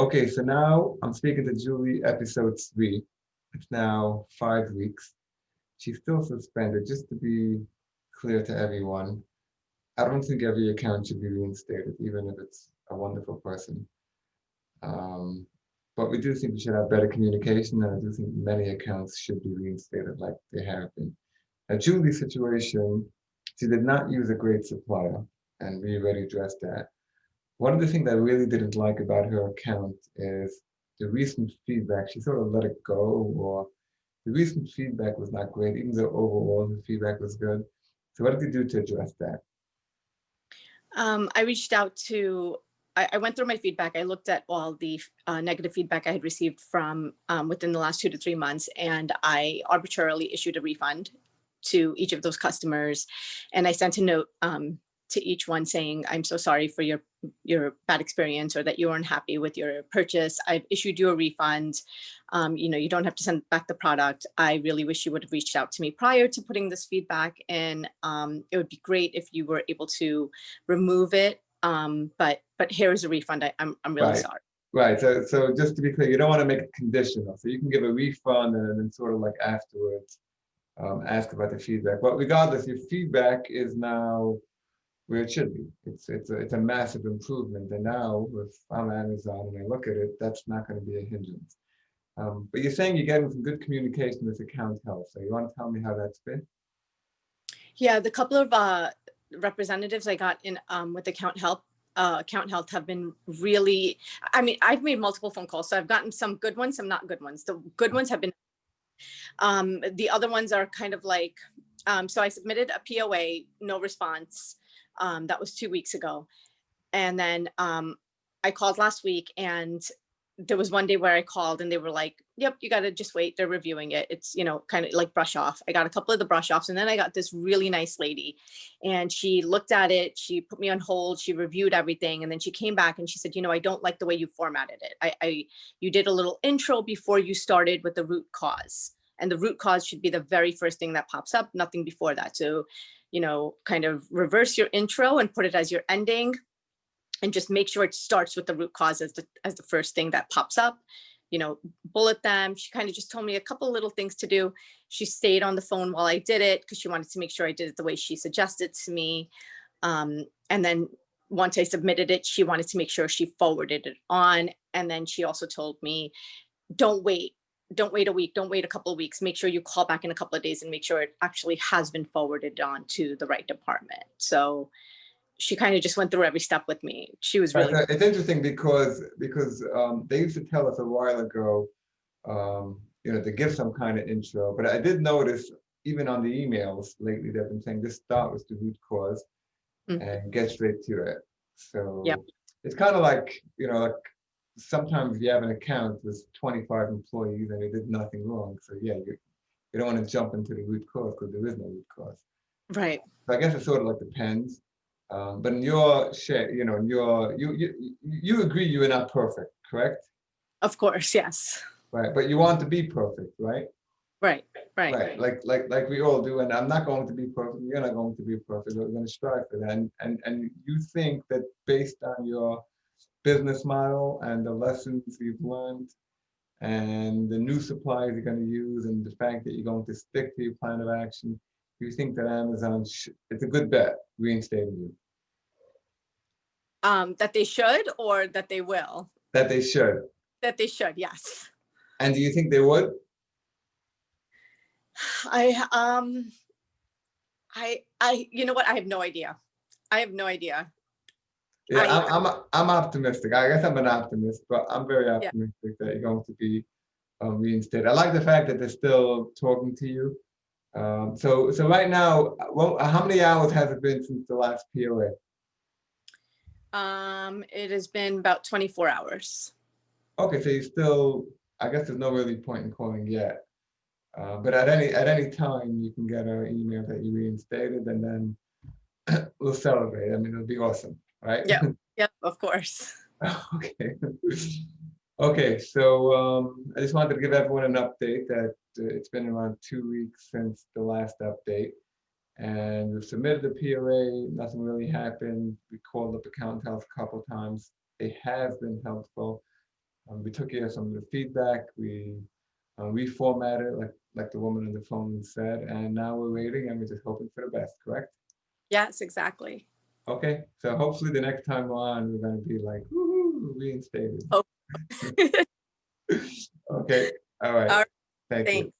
Okay, so now I'm speaking to Julie, episode 3. It's now 5 weeks. She's still suspended. Just to be clear to everyone, I don't think every account should be reinstated, even if it's a wonderful person. Um, but we do think we should have better communication, and I do think many accounts should be reinstated like they have been. Now, Julie's situation, she did not use a great supplier, and we already addressed that. One of the things I really didn't like about her account is the recent feedback. She sort of let it go, or the recent feedback was not great, even though overall the feedback was good. So what did you do to address that? I reached out to, I went through my feedback. I looked at all the negative feedback I had received from within the last 2 to 3 months, and I arbitrarily issued a refund to each of those customers. And I sent a note to each one saying, I'm so sorry for your bad experience, or that you weren't happy with your purchase. I've issued you a refund. You don't have to send back the product. I really wish you would have reached out to me prior to putting this feedback in. It would be great if you were able to remove it. But here is a refund. I'm really Right, sorry. right. So just to be clear, you don't want to make it conditional. So you can give a refund and then sort of like afterwards ask about the feedback. But regardless, your feedback is now where it should be. It's a massive improvement. And now if I'm Amazon and I look at it, that's not going to be a hindrance. But you're saying you're getting some good communication with account health. So you want to tell me how that's been? Yeah, the couple of representatives I got in with account health have been really, I mean, I've made multiple phone calls, so I've gotten some good ones, some not good ones. The good ones have been, the other ones are kind of like, so I submitted a POA, no response. That was 2 weeks ago. And then I called last week, and there was one day where I called and they were like, yep, you got to just wait. They're reviewing it. It's, kind of like brush off. I got a couple of the brush offs, and then I got this really nice lady, and she looked at it. She put me on hold. She reviewed everything. And then she came back and she said, I don't like the way you formatted it. You did a little intro before you started with the root cause. And the root cause should be the very first thing that pops up, nothing before that. So, kind of reverse your intro and put it as your ending, and just make sure it starts with the root cause as the first thing that pops up. Bullet them. She kind of just told me a couple of little things to do. She stayed on the phone while I did it because she wanted to make sure I did it the way she suggested to me. And then once I submitted it, she wanted to make sure she forwarded it on. And then she also told me, don't wait a week, don't wait a couple of weeks. Make sure you call back in a couple of days and make sure it actually has been forwarded on to the right department. So she kind of just went through every step with me. She was really Right. It's interesting because they used to tell us a while ago, to give some kind of intro. But I did notice even on the emails lately, they've been saying just start with the root cause and get straight to it. yeah. So it's kind of like, like sometimes you have an account with 25 employees and they did nothing wrong. So yeah, you don't want to jump into the root cause because there is no root cause. Right. So I guess it sort of like depends. But in your share, in your you agree you are not perfect, correct? Of course, yes. Right. But you want to be perfect, right? Right. Right. Like we all do. And I'm not going to be perfect. You're not going to be perfect. We're going to strive for that. And you think that based on your business model and the lessons you've learned and the new suppliers you're going to use and the fact that you're going to stick to your plan of action, you think that Amazon it's a good bet reinstating you. That they should, or that they will? That they should. That they should, yes. And do you think they would? I you know what? I have no idea. I have no idea. Yeah, I'm optimistic. I guess I'm an optimist, but I'm very Yeah. optimistic that you're going to be reinstated. I like the fact that they're still talking to you. So right now, well, how many hours has it been since the last POA? It has been about 24 hours. Okay, so you still, I guess there's no really point in calling yet. But at any time you can get an email that you reinstated, and then we'll celebrate. I mean, it'll be awesome, right? Yeah. Yep, of course. Okay. Okay, so I just wanted to give everyone an update that it's been around 2 weeks since the last update, and we've submitted the POA. Nothing really happened. We called up account health a couple times. They have been helpful. We took care of some of the feedback. We reformatted like the woman on the phone said, and now we're waiting and we're just hoping for the best, correct? Yes, exactly. Okay, so hopefully the next time on, we're gonna be like, woohoo, reinstated. Oh. Okay, all right, All right, thank you. thanks.